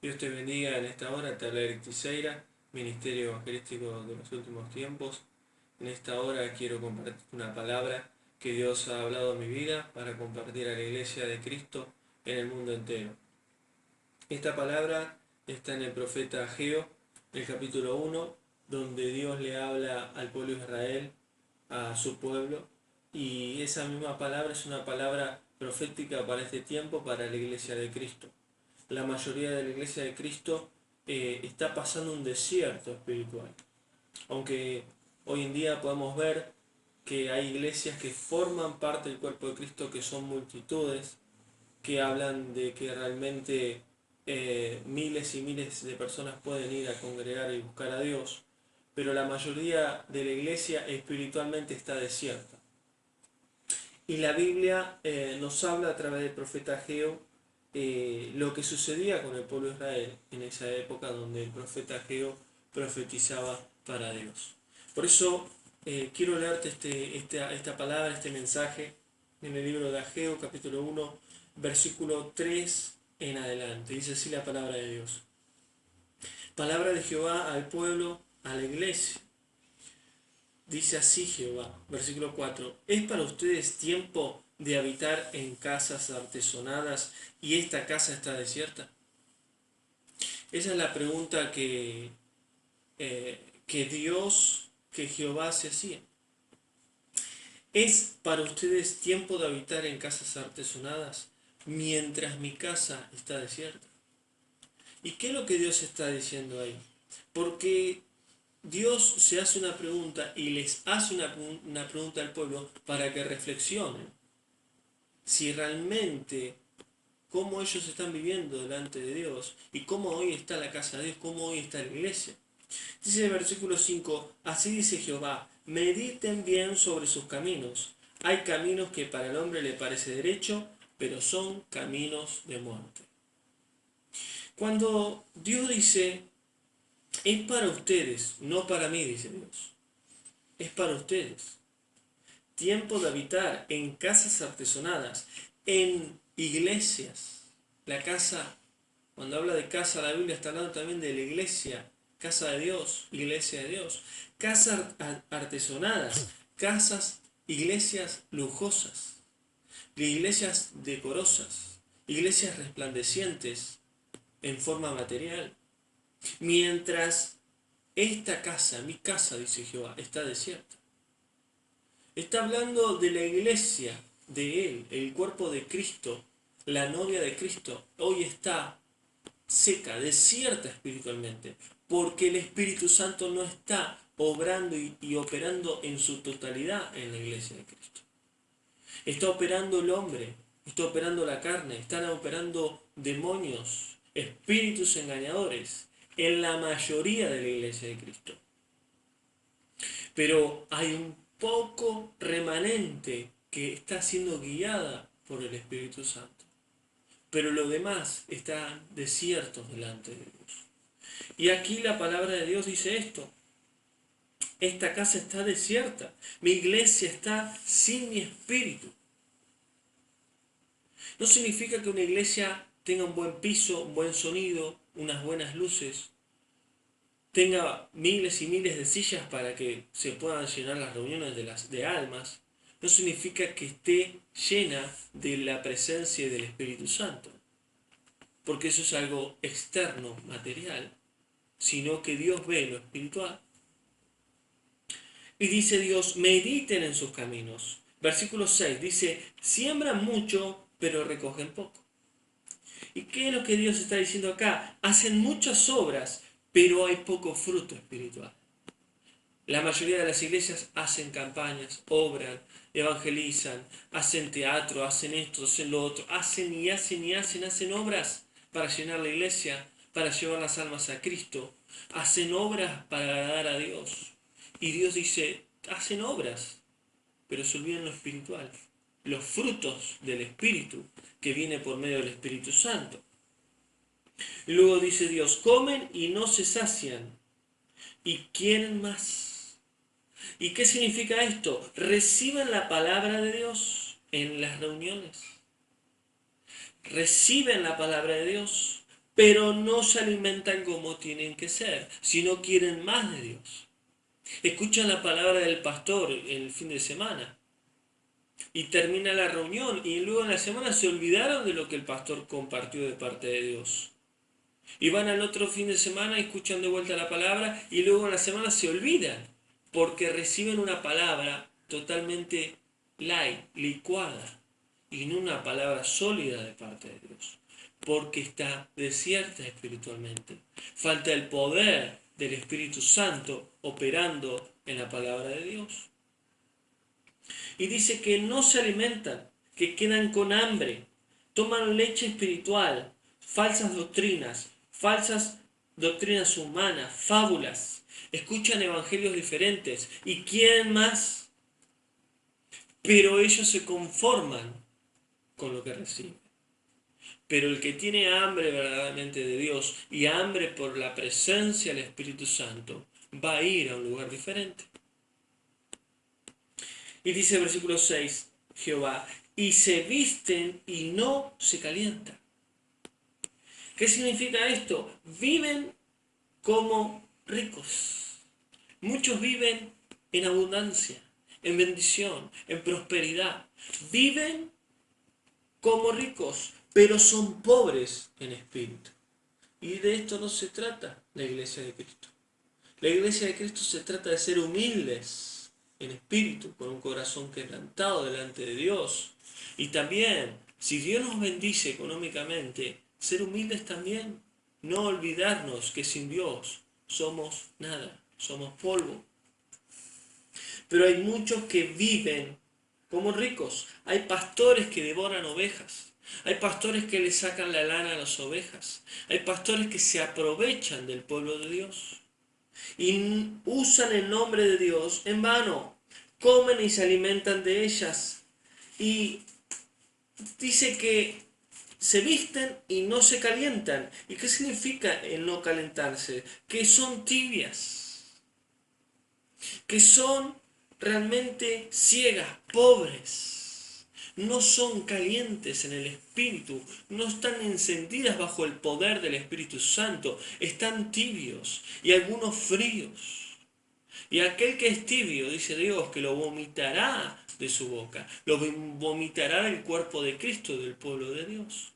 Dios te bendiga en esta hora, te habla Eric Tiseira, Ministerio Evangelístico de los Últimos Tiempos. En esta hora quiero compartir una palabra que Dios ha hablado en mi vida para compartir a la Iglesia de Cristo en el mundo entero. Esta palabra está en el profeta Ageo, en el capítulo 1, donde Dios le habla al pueblo de Israel, a su pueblo, y esa misma palabra es una palabra profética para este tiempo, para la Iglesia de Cristo. La mayoría de la Iglesia de Cristo está pasando un desierto espiritual. Aunque hoy en día podemos ver que hay iglesias que forman parte del cuerpo de Cristo, que son multitudes, que hablan de que realmente miles y miles de personas pueden ir a congregar y buscar a Dios, pero la mayoría de la iglesia espiritualmente está desierta. Y la Biblia nos habla a través del profeta Ageo lo que sucedía con el pueblo de Israel en esa época donde el profeta Ageo profetizaba para Dios. Por eso quiero leerte esta palabra, este mensaje en el libro de Ageo, capítulo 1, versículo 3 en adelante. Dice así la palabra de Dios. Palabra de Jehová al pueblo, a la iglesia. Dice así Jehová, versículo 4, ¿es para ustedes tiempo de habitar en casas artesonadas y esta casa está desierta? Esa es la pregunta que Dios, que Jehová se hacía. ¿Es para ustedes tiempo de habitar en casas artesonadas mientras mi casa está desierta? ¿Y qué es lo que Dios está diciendo ahí? Porque Dios se hace una pregunta y les hace una pregunta al pueblo para que reflexionen si realmente cómo ellos están viviendo delante de Dios y cómo hoy está la casa de Dios, cómo hoy está la iglesia. Dice el versículo 5, así dice Jehová, mediten bien sobre sus caminos. Hay caminos que para el hombre le parece derecho, pero son caminos de muerte. Cuando Dios dice, es para ustedes, no para mí, dice Dios, es para ustedes. Tiempo de habitar en casas artesonadas, en iglesias. La casa, cuando habla de casa, la Biblia está hablando también de la iglesia, casa de Dios, iglesia de Dios. Casas artesonadas, casas, iglesias lujosas, iglesias decorosas, iglesias resplandecientes en forma material. Mientras esta casa, mi casa, dice Jehová, está desierta. Está hablando de la iglesia, de Él, el cuerpo de Cristo, la novia de Cristo. Hoy está seca, desierta espiritualmente, porque el Espíritu Santo no está obrando y operando en su totalidad en la iglesia de Cristo. Está operando el hombre, está operando la carne, están operando demonios, espíritus engañadores en la mayoría de la iglesia de Cristo. Pero hay un poco remanente que está siendo guiada por el Espíritu Santo. Pero los demás están desiertos delante de Dios. Y aquí la palabra de Dios dice esto. Esta casa está desierta. Mi iglesia está sin mi espíritu. No significa que una iglesia tenga un buen piso, un buen sonido, unas buenas luces, tenga miles y miles de sillas para que se puedan llenar las reuniones de almas, no significa que esté llena de la presencia del Espíritu Santo, porque eso es algo externo, material, sino que Dios ve lo espiritual. Y dice Dios, mediten en sus caminos. Versículo 6 dice, siembran mucho, pero recogen poco. ¿Y qué es lo que Dios está diciendo acá? Hacen muchas obras, pero hay poco fruto espiritual. La mayoría de las iglesias hacen campañas, obran, evangelizan, hacen teatro, hacen esto, hacen lo otro, hacen y hacen y hacen obras para llenar la iglesia, para llevar las almas a Cristo, hacen obras para agradar a Dios. Y Dios dice, hacen obras, pero se olvidan lo espiritual, los frutos del Espíritu que viene por medio del Espíritu Santo. Y luego dice Dios, comen y no se sacian y quieren más. ¿Y qué significa esto? Reciben la palabra de Dios en las reuniones. Reciben la palabra de Dios, pero no se alimentan como tienen que ser, sino quieren más de Dios. Escuchan la palabra del pastor el fin de semana y termina la reunión y luego en la semana se olvidaron de lo que el pastor compartió de parte de Dios. Y van al otro fin de semana y escuchan de vuelta la palabra y luego en la semana se olvidan porque reciben una palabra totalmente light, licuada y no una palabra sólida de parte de Dios, porque está desierta espiritualmente. Falta el poder del Espíritu Santo operando en la palabra de Dios. Y dice que no se alimentan, que quedan con hambre, toman leche espiritual, falsas doctrinas humanas, fábulas, escuchan evangelios diferentes y quieren más, pero ellos se conforman con lo que reciben. Pero el que tiene hambre verdaderamente de Dios y hambre por la presencia del Espíritu Santo, va a ir a un lugar diferente. Y dice el versículo 6, Jehová, y se visten y no se calientan. ¿Qué significa esto? Viven como ricos. Muchos viven en abundancia, en bendición, en prosperidad. Viven como ricos, pero son pobres en espíritu. Y de esto no se trata la iglesia de Cristo. La iglesia de Cristo se trata de ser humildes en espíritu, con un corazón quebrantado delante de Dios. Y también, si Dios nos bendice económicamente, ser humildes también. No olvidarnos que sin Dios somos nada, somos polvo. Pero hay muchos que viven como ricos. Hay pastores que devoran ovejas. Hay pastores que le sacan la lana a las ovejas. Hay pastores que se aprovechan del pueblo de Dios. Y usan el nombre de Dios en vano. Comen y se alimentan de ellas. Y dice que se visten y no se calientan. ¿Y qué significa el no calentarse? Que son tibias. Que son realmente ciegas, pobres. No son calientes en el Espíritu, no están encendidas bajo el poder del Espíritu Santo, están tibios y algunos fríos. Y aquel que es tibio, dice Dios, que lo vomitará de su boca, lo vomitará del cuerpo de Cristo, del pueblo de Dios.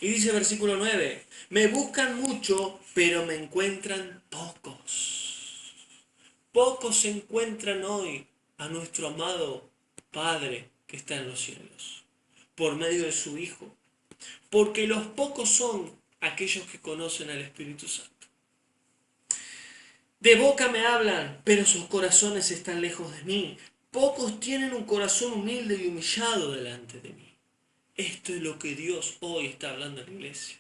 Y dice versículo 9, me buscan mucho, pero me encuentran pocos. Pocos encuentran hoy a nuestro amado Padre que está en los cielos, por medio de su Hijo, porque los pocos son aquellos que conocen al Espíritu Santo. De boca me hablan, pero sus corazones están lejos de mí. Pocos tienen un corazón humilde y humillado delante de mí. Esto es lo que Dios hoy está hablando en la iglesia.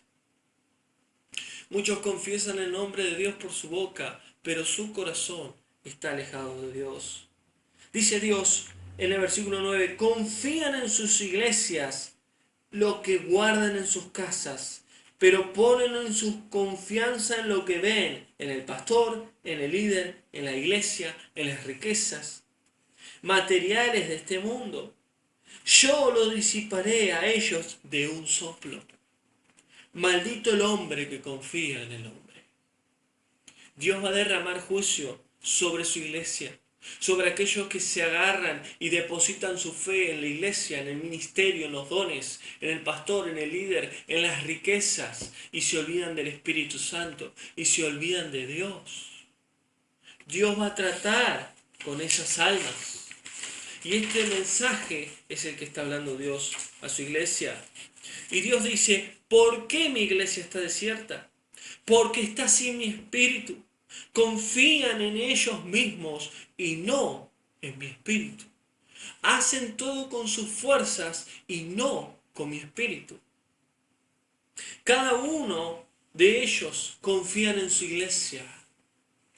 Muchos confiesan el nombre de Dios por su boca, pero su corazón está alejado de Dios. Dice Dios en el versículo 9, confían en sus iglesias lo que guardan en sus casas, pero ponen en su confianza en lo que ven, en el pastor, en el líder, en la iglesia, en las riquezas materiales de este mundo. Yo lo disiparé a ellos de un soplo. Maldito el hombre que confía en el hombre. Dios va a derramar juicio sobre su iglesia, sobre aquellos que se agarran y depositan su fe en la iglesia, en el ministerio, en los dones, en el pastor, en el líder, en las riquezas, y se olvidan del Espíritu Santo, y se olvidan de Dios. Dios va a tratar con esas almas. Y este mensaje es el que está hablando Dios a su iglesia. Y Dios dice, ¿por qué mi iglesia está desierta? Porque está sin mi espíritu. Confían en ellos mismos y no en mi espíritu. Hacen todo con sus fuerzas y no con mi espíritu. Cada uno de ellos confían en su iglesia,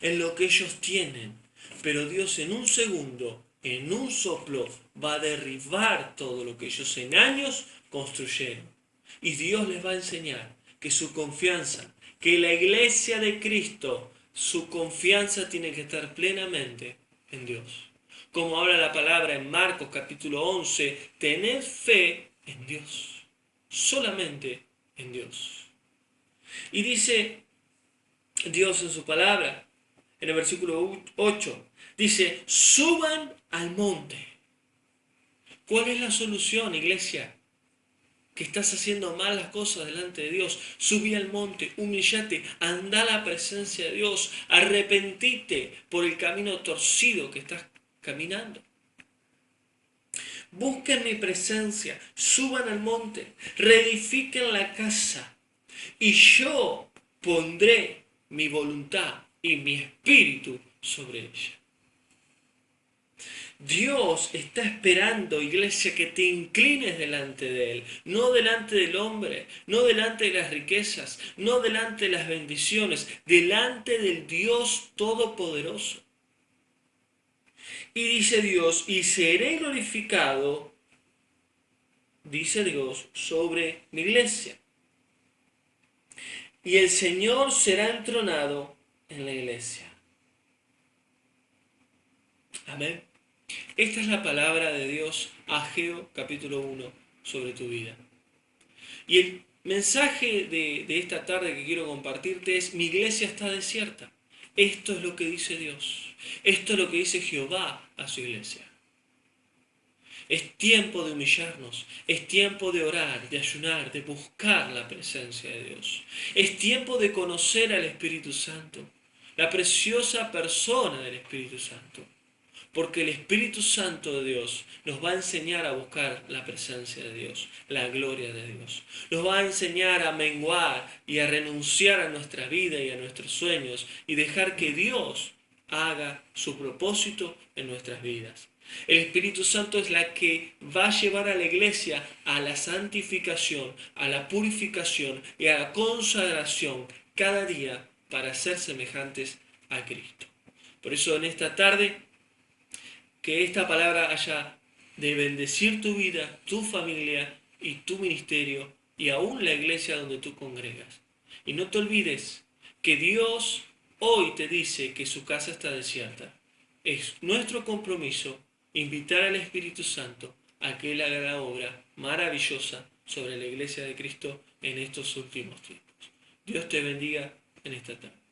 en lo que ellos tienen. Pero Dios en un segundo, en un soplo, va a derribar todo lo que ellos en años construyeron. Y Dios les va a enseñar que su confianza, que la iglesia de Cristo, su confianza tiene que estar plenamente en Dios. Como habla la palabra en Marcos capítulo 11, tened fe en Dios, solamente en Dios. Y dice Dios en su palabra, en el versículo 8, dice, suban al monte. ¿Cuál es la solución, iglesia? Que estás haciendo mal las cosas delante de Dios. Subí al monte, humillate, anda a la presencia de Dios, arrepentite por el camino torcido que estás caminando. Busquen mi presencia, suban al monte, reedifiquen la casa, y yo pondré mi voluntad y mi espíritu sobre ella. Dios está esperando, iglesia, que te inclines delante de Él, no delante del hombre, no delante de las riquezas, no delante de las bendiciones, delante del Dios Todopoderoso. Y dice Dios, y seré glorificado, dice Dios, sobre mi iglesia. Y el Señor será entronado en la iglesia. Amén. Esta es la palabra de Dios, Ageo capítulo 1, sobre tu vida. Y el mensaje de esta tarde que quiero compartirte es, mi iglesia está desierta. Esto es lo que dice Dios. Esto es lo que dice Jehová a su iglesia. Es tiempo de humillarnos, es tiempo de orar, de ayunar, de buscar la presencia de Dios. Es tiempo de conocer al Espíritu Santo, la preciosa persona del Espíritu Santo. Porque el Espíritu Santo de Dios nos va a enseñar a buscar la presencia de Dios, la gloria de Dios. Nos va a enseñar a menguar y a renunciar a nuestra vida y a nuestros sueños y dejar que Dios haga su propósito en nuestras vidas. El Espíritu Santo es la que va a llevar a la iglesia a la santificación, a la purificación y a la consagración cada día para ser semejantes a Cristo. Por eso en esta tarde, que esta palabra haya de bendecir tu vida, tu familia y tu ministerio y aún la iglesia donde tú congregas. Y no te olvides que Dios hoy te dice que su casa está desierta. Es nuestro compromiso invitar al Espíritu Santo a que Él haga la obra maravillosa sobre la iglesia de Cristo en estos últimos tiempos. Dios te bendiga en esta tarde.